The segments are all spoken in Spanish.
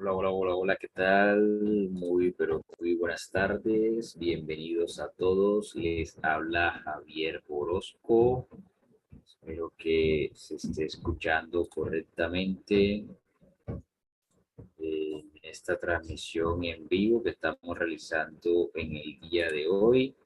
Hola, hola, hola, hola, ¿qué tal? Pero muy buenas tardes. Bienvenidos a todos. Les habla Javier Orozco. Espero que se esté escuchando correctamente en esta transmisión en vivo que estamos realizando en el día de hoy.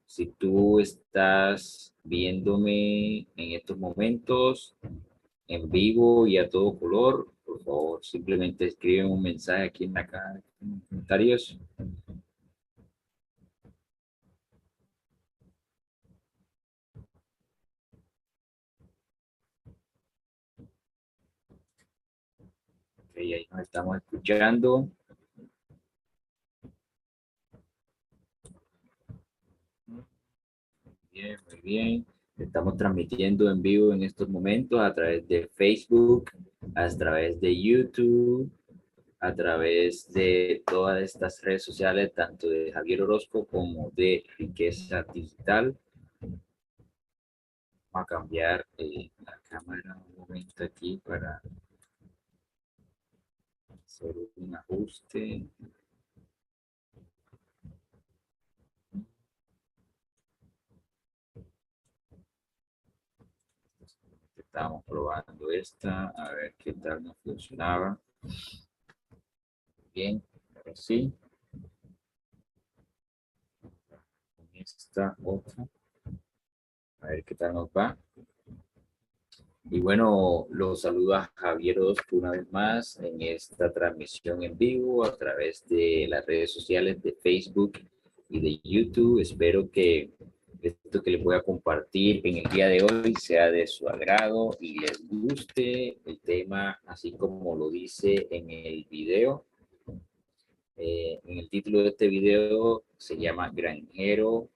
Si tú estás viéndome en estos momentos en vivo y a todo color, por favor, simplemente escribe un mensaje aquí en la caja de comentarios. Ok, ahí nos estamos escuchando. Bien, muy bien. Estamos transmitiendo en vivo en estos momentos a través de Facebook, a través de YouTube, a través de todas estas redes sociales, tanto de Javier Orozco como de Riqueza Digital. Vamos a cambiar la cámara un momento aquí para hacer un ajuste. Estábamos probando esta, a ver qué tal nos funcionaba. Bien, ahora sí. Con esta otra, a ver qué tal nos va. Y bueno, los saluda Javier Orozco una vez más en esta transmisión en vivo a través de las redes sociales de Facebook y de YouTube. Espero que esto que les voy a compartir en el día de hoy sea de su agrado y les guste el tema, así como lo dice en el video. En el título de este video se llama Granjero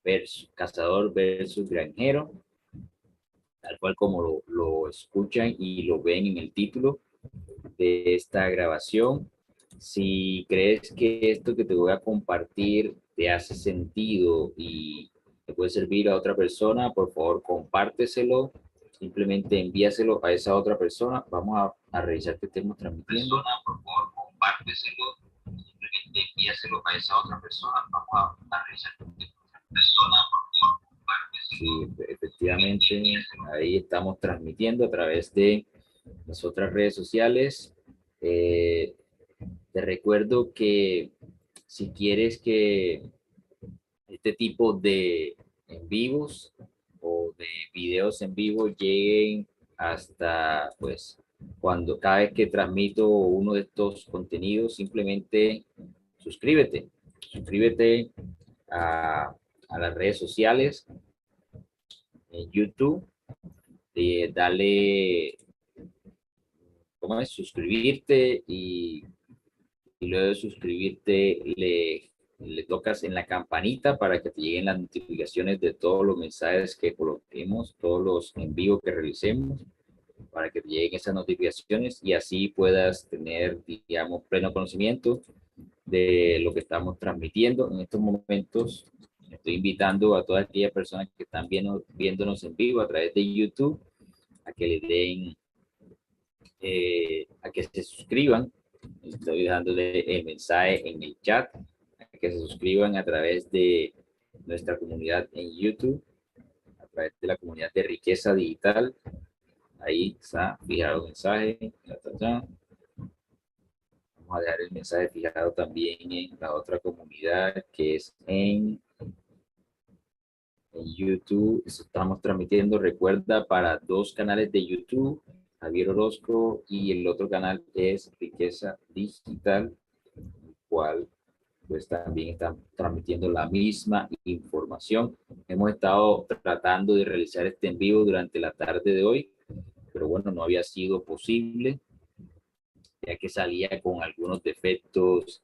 versus Cazador versus Granjero, tal cual como lo escuchan y lo ven en el título de esta grabación. Si crees que esto que te voy a compartir te hace sentido y te puede servir a otra persona, por favor compárteselo, simplemente envíaselo a esa otra persona. Vamos a revisar que estemos transmitiendo. Persona, por favor, compárteselo, simplemente envíaselo a esa otra persona. Vamos a revisar que estemos transmitiendo. Persona, por favor, compárteselo. Sí, efectivamente, ahí estamos transmitiendo a través de las otras redes sociales. Eh, Te recuerdo que si quieres que este tipo de en vivos o de videos en vivo lleguen hasta pues cuando cada vez que transmito uno de estos contenidos, simplemente suscríbete, suscríbete a, a las redes sociales, en YouTube, dale, ¿cómo es? Suscribirte y luego de suscribirte le tocas en la campanita para que te lleguen las notificaciones de todos los mensajes que coloquemos, todos los en vivo que realicemos, para que te lleguen esas notificaciones y así puedas tener, digamos, pleno conocimiento de lo que estamos transmitiendo en estos momentos. Estoy invitando a todas aquellas personas que están viéndonos en vivo a través de YouTube a que le den, a que se suscriban. Estoy dejándole el mensaje en el chat, que se suscriban a través de nuestra comunidad en YouTube, a través de la comunidad de Riqueza Digital. Ahí está fijado el mensaje. Vamos a dejar el mensaje fijado también en la otra comunidad que es en YouTube. Estamos transmitiendo, recuerda, para dos canales de YouTube, Javier Orozco, y el otro canal es Riqueza Digital, el cual pues también están transmitiendo la misma información. Hemos estado tratando de realizar este en vivo durante la tarde de hoy, pero bueno, no había sido posible, ya que salía con algunos defectos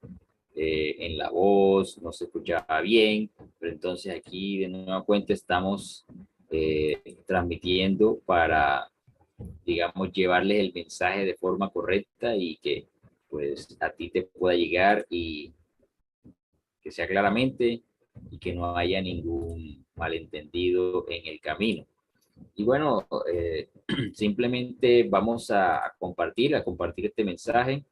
en la voz, no se escuchaba bien, pero entonces aquí de nueva cuenta estamos transmitiendo para, digamos, llevarles el mensaje de forma correcta y que pues a ti te pueda llegar y que sea claramente y que no haya ningún malentendido en el camino. Y bueno, simplemente vamos a compartir este mensaje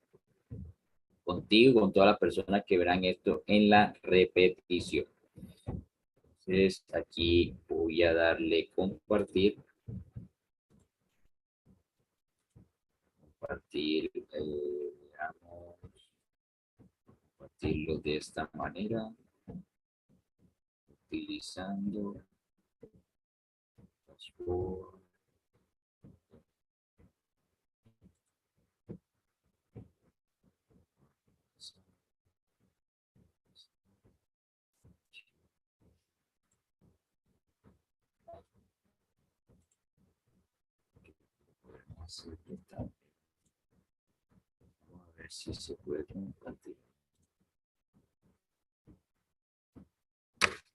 contigo y con todas las personas que verán esto en la repetición. Entonces, aquí voy a darle compartir. Veamos, compartirlo de esta manera, utilizando dashboard. A ver si se puede compartir.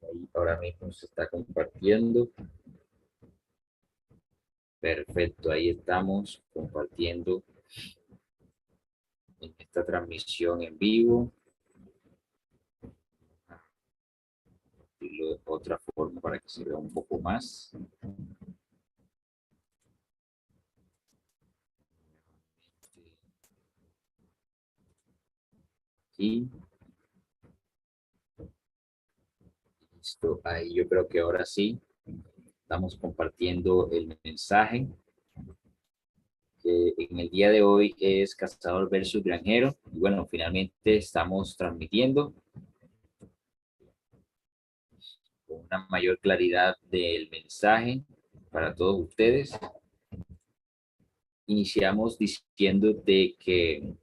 Ahí ahora mismo se está compartiendo. Perfecto, ahí estamos compartiendo en esta transmisión en vivo. De otra forma para que se vea un poco más. Aquí. Listo, ahí yo creo que ahora sí estamos compartiendo el mensaje. Que en el día de hoy es cazador versus granjero. Y bueno, finalmente estamos transmitiendo con una mayor claridad del mensaje para todos ustedes. Iniciamos diciendo de que,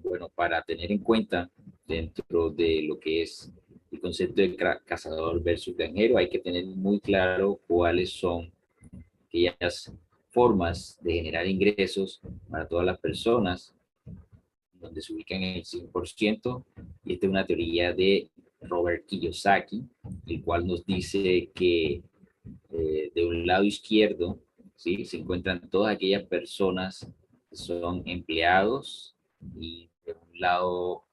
bueno, para tener en cuenta dentro de lo que es el concepto de cazador versus granjero, hay que tener muy claro cuáles son aquellas formas de generar ingresos para todas las personas, donde se ubican en el 100%, y esta es una teoría de Robert Kiyosaki, el cual nos dice que de un lado izquierdo, ¿sí?, se encuentran todas aquellas personas que son empleados, y de un lado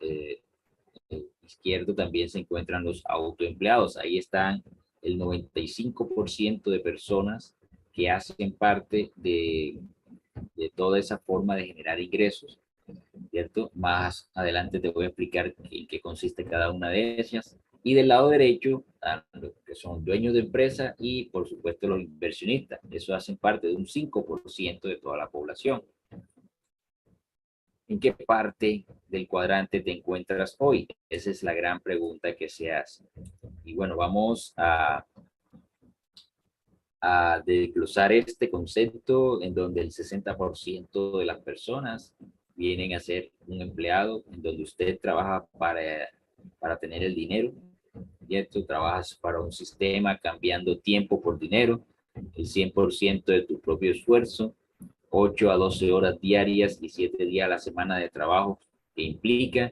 izquierdo también se encuentran los autoempleados. Ahí están el 95% de personas que hacen parte de toda esa forma de generar ingresos, ¿cierto? Más adelante te voy a explicar en qué consiste cada una de ellas. Y del lado derecho, los que son dueños de empresa y, por supuesto, los inversionistas. Eso hacen parte de un 5% de toda la población. ¿En qué parte del cuadrante te encuentras hoy? Esa es la gran pregunta que se hace. Y bueno, vamos a desglosar este concepto en donde el 60% de las personas vienen a ser un empleado, en donde usted trabaja para tener el dinero, ¿cierto? Trabajas para un sistema cambiando tiempo por dinero, el 100% de tu propio esfuerzo, 8 a 12 horas diarias y 7 días a la semana de trabajo que implica.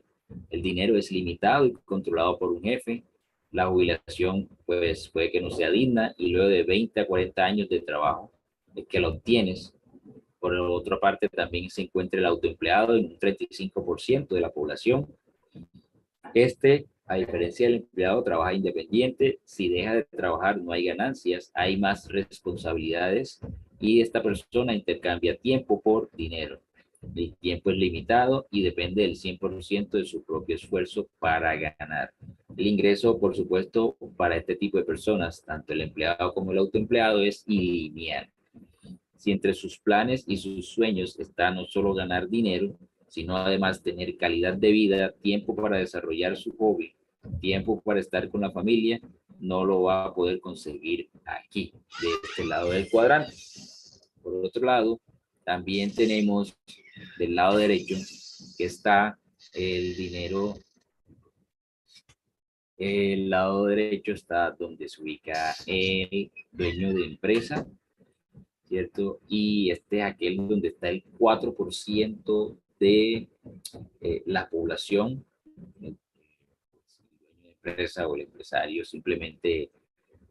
El dinero es limitado y controlado por un jefe. La jubilación pues puede que no sea digna, y luego de 20 a 40 años de trabajo es que lo obtienes. Por otra parte, también se encuentra el autoempleado en un 35% de la población. A diferencia del empleado, trabaja independiente. Si deja de trabajar, no hay ganancias, hay más responsabilidades, y esta persona intercambia tiempo por dinero. El tiempo es limitado y depende del 100% de su propio esfuerzo para ganar. El ingreso, por supuesto, para este tipo de personas, tanto el empleado como el autoempleado, es ilineal. Si entre sus planes y sus sueños está no solo ganar dinero, sino además tener calidad de vida, tiempo para desarrollar su hobby, tiempo para estar con la familia, no lo va a poder conseguir aquí, de este lado del cuadrante. Por otro lado, también tenemos del lado derecho que está el dinero. El lado derecho está donde se ubica el dueño de empresa, ¿cierto? Y este es aquel donde está el 4% de la población. El dueño de empresa o el empresario simplemente,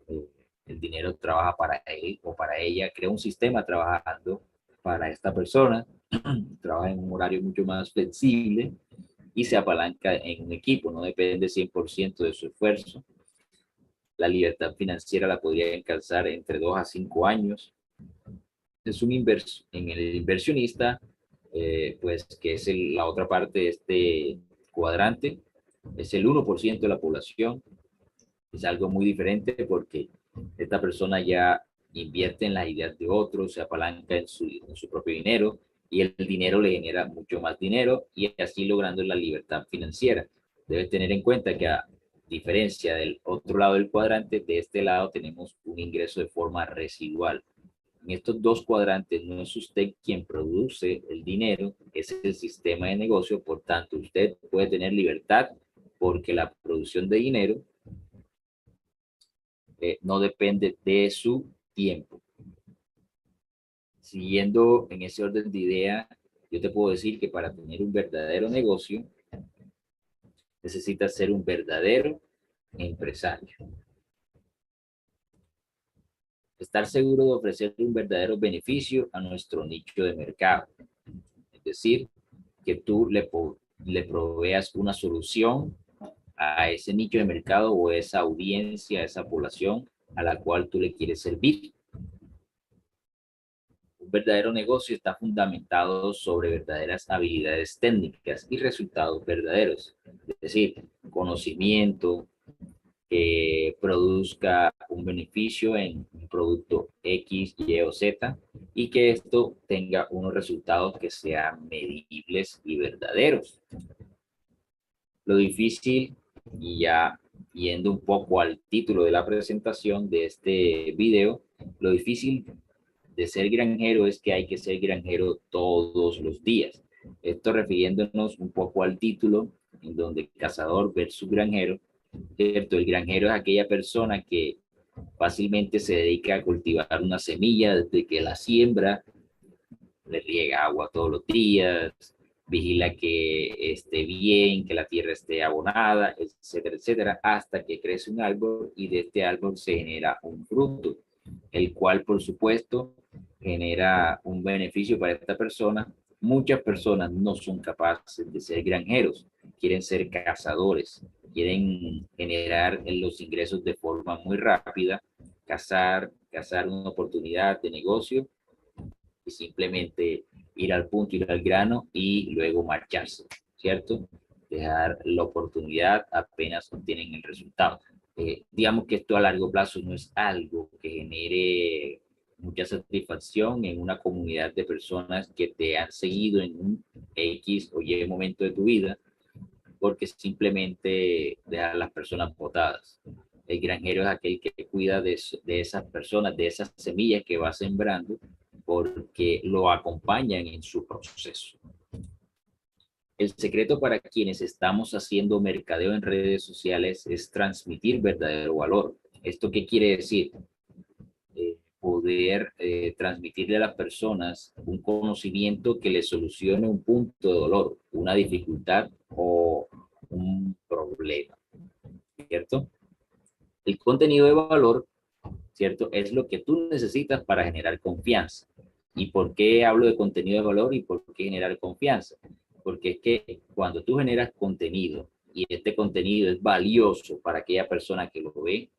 eh, el dinero trabaja para él o para ella, crea un sistema trabajando para esta persona, trabaja en un horario mucho más flexible y se apalanca en un equipo, no depende 100% de su esfuerzo. La libertad financiera la podría alcanzar entre 2 a 5 años. Es un en el inversionista, pues que es la otra parte de este cuadrante es el 1% de la población. Es algo muy diferente porque esta persona ya invierte en las ideas de otros, se apalanca en su propio dinero y el dinero le genera mucho más dinero y así logrando la libertad financiera. Debes tener en cuenta que a diferencia del otro lado del cuadrante, de este lado tenemos un ingreso de forma residual. En estos dos cuadrantes no es usted quien produce el dinero, es el sistema de negocio, por tanto usted puede tener libertad porque la producción de dinero no depende de su tiempo. Siguiendo en ese orden de idea, yo te puedo decir que para tener un verdadero negocio, necesitas ser un verdadero empresario. Estar seguro de ofrecer un verdadero beneficio a nuestro nicho de mercado. Es decir, que tú le proveas una solución a ese nicho de mercado o esa audiencia, a esa población a la cual tú le quieres servir. Un verdadero negocio está fundamentado sobre verdaderas habilidades técnicas y resultados verdaderos. Es decir, conocimiento que produzca un beneficio en un producto X, Y o Z y que esto tenga unos resultados que sean medibles y verdaderos. Lo difícil, y ya yendo un poco al título de la presentación de este video, lo difícil de ser granjero es que hay que ser granjero todos los días. Esto refiriéndonos un poco al título, en donde cazador versus granjero, ¿cierto? El granjero es aquella persona que fácilmente se dedica a cultivar una semilla desde que la siembra, le riega agua todos los días, vigila que esté bien, que la tierra esté abonada, etcétera, etcétera, hasta que crece un árbol y de este árbol se genera un fruto, el cual, por supuesto, genera un beneficio para esta persona. Muchas personas no son capaces de ser granjeros, quieren ser cazadores, quieren generar los ingresos de forma muy rápida, cazar una oportunidad de negocio y simplemente ir al punto, ir al grano y luego marcharse, ¿cierto? Dejar la oportunidad apenas obtienen el resultado. Digamos que esto a largo plazo no es algo que genere mucha satisfacción en una comunidad de personas que te han seguido en un X o Y momento de tu vida, porque simplemente deja a las personas botadas. El granjero es aquel que cuida de esas personas, de esas semillas que va sembrando, porque lo acompañan en su proceso. El secreto para quienes estamos haciendo mercadeo en redes sociales es transmitir verdadero valor. ¿Esto qué quiere decir? Poder transmitirle a las personas un conocimiento que les solucione un punto de dolor, una dificultad o un problema, ¿cierto? El contenido de valor, ¿cierto? Es lo que tú necesitas para generar confianza. ¿Y por qué hablo de contenido de valor y por qué generar confianza? Porque es que cuando tú generas contenido y este contenido es valioso para aquella persona que lo ve,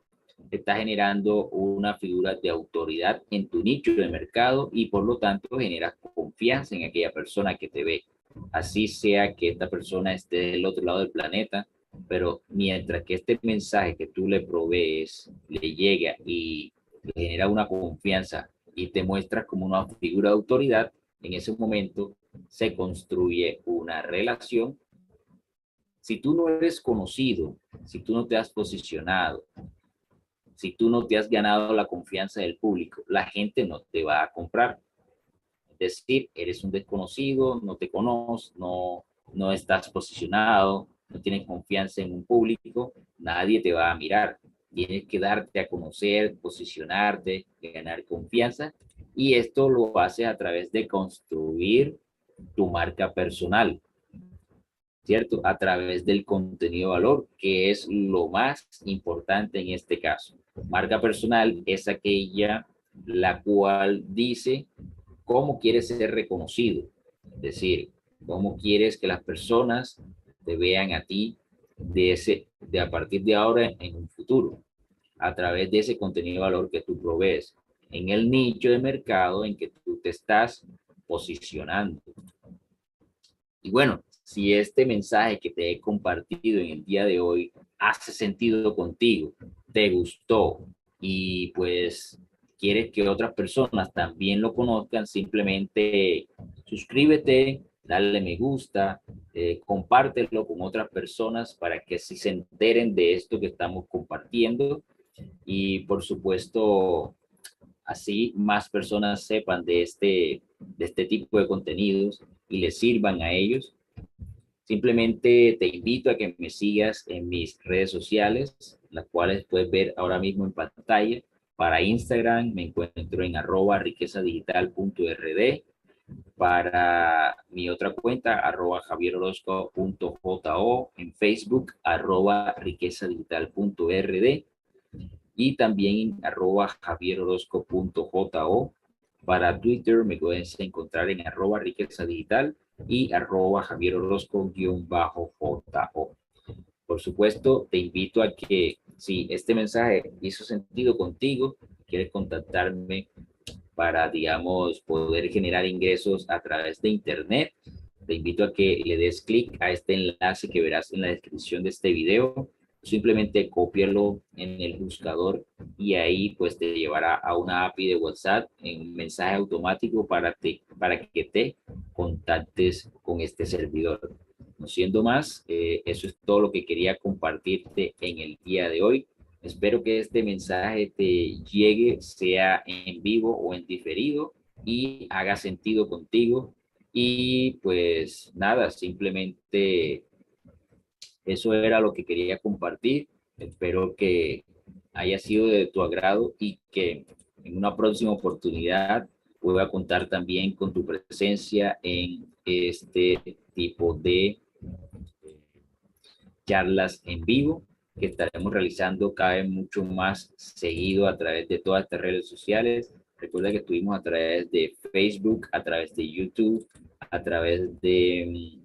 está generando una figura de autoridad en tu nicho de mercado y por lo tanto generas confianza en aquella persona que te ve. Así sea que esta persona esté del otro lado del planeta, pero mientras que este mensaje que tú le provees le llega y le genera una confianza y te muestras como una figura de autoridad, en ese momento se construye una relación. Si tú no eres conocido, si tú no te has posicionado, si tú no te has ganado la confianza del público, la gente no te va a comprar. Es decir, eres un desconocido, no te conoces, no estás posicionado, no tienes confianza en un público, nadie te va a mirar. Tienes que darte a conocer, posicionarte, ganar confianza y esto lo haces a través de construir tu marca personal, ¿cierto? A través del contenido de valor, que es lo más importante en este caso. Marca personal es aquella la cual dice cómo quieres ser reconocido, es decir, cómo quieres que las personas te vean a ti de a partir de ahora en un futuro, a través de ese contenido de valor que tú provees en el nicho de mercado en que tú te estás posicionando. Y bueno, si este mensaje que te he compartido en el día de hoy hace sentido contigo, te gustó y pues quieres que otras personas también lo conozcan, simplemente suscríbete, dale me gusta, compártelo con otras personas para que así se enteren de esto que estamos compartiendo y por supuesto así más personas sepan de este tipo de contenidos y les sirvan a ellos. Simplemente te invito a que me sigas en mis redes sociales, las cuales puedes ver ahora mismo en pantalla. Para Instagram me encuentro en @riquezadigital.rd. Para mi otra cuenta, @javierorozco.jo. En Facebook, @riquezadigital.rd. Y también en @javierorozco.jo. Para Twitter me puedes encontrar en @riquezadigital y @javierorozco_jo. Por supuesto, te invito a que si este mensaje hizo sentido contigo, quieres contactarme para, digamos, poder generar ingresos a través de Internet, te invito a que le des clic a este enlace que verás en la descripción de este video. Simplemente cópialo en el buscador y ahí pues te llevará a una API de WhatsApp en un mensaje automático para que te contactes con este servidor. No siendo más, eso es todo lo que quería compartirte en el día de hoy. Espero que este mensaje te llegue, sea en vivo o en diferido, y haga sentido contigo. Y pues nada, simplemente eso era lo que quería compartir. Espero que haya sido de tu agrado y que en una próxima oportunidad pueda contar también con tu presencia en este tipo de charlas en vivo que estaremos realizando cada vez mucho más seguido a través de todas estas redes sociales. Recuerda que estuvimos a través de Facebook, a través de YouTube, a través de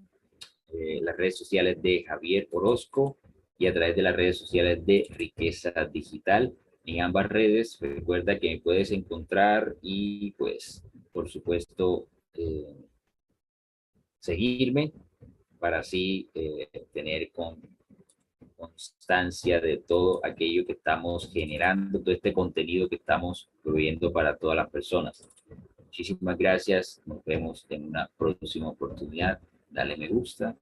las redes sociales de Javier Orozco y a través de las redes sociales de Riqueza Digital. En ambas redes, recuerda que me puedes encontrar y pues, por supuesto, seguirme para así tener constancia de todo aquello que estamos generando, todo este contenido que estamos proveyendo para todas las personas. Muchísimas gracias. Nos vemos en una próxima oportunidad. Dale me gusta.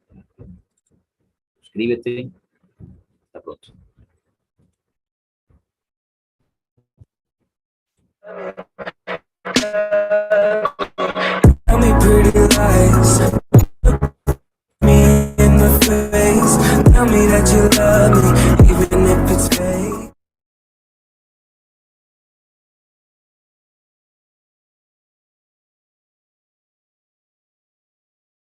Suscríbete. Hasta pronto. Tell me pretty lies, me in the face. Tell me that you love me, even if it's fake.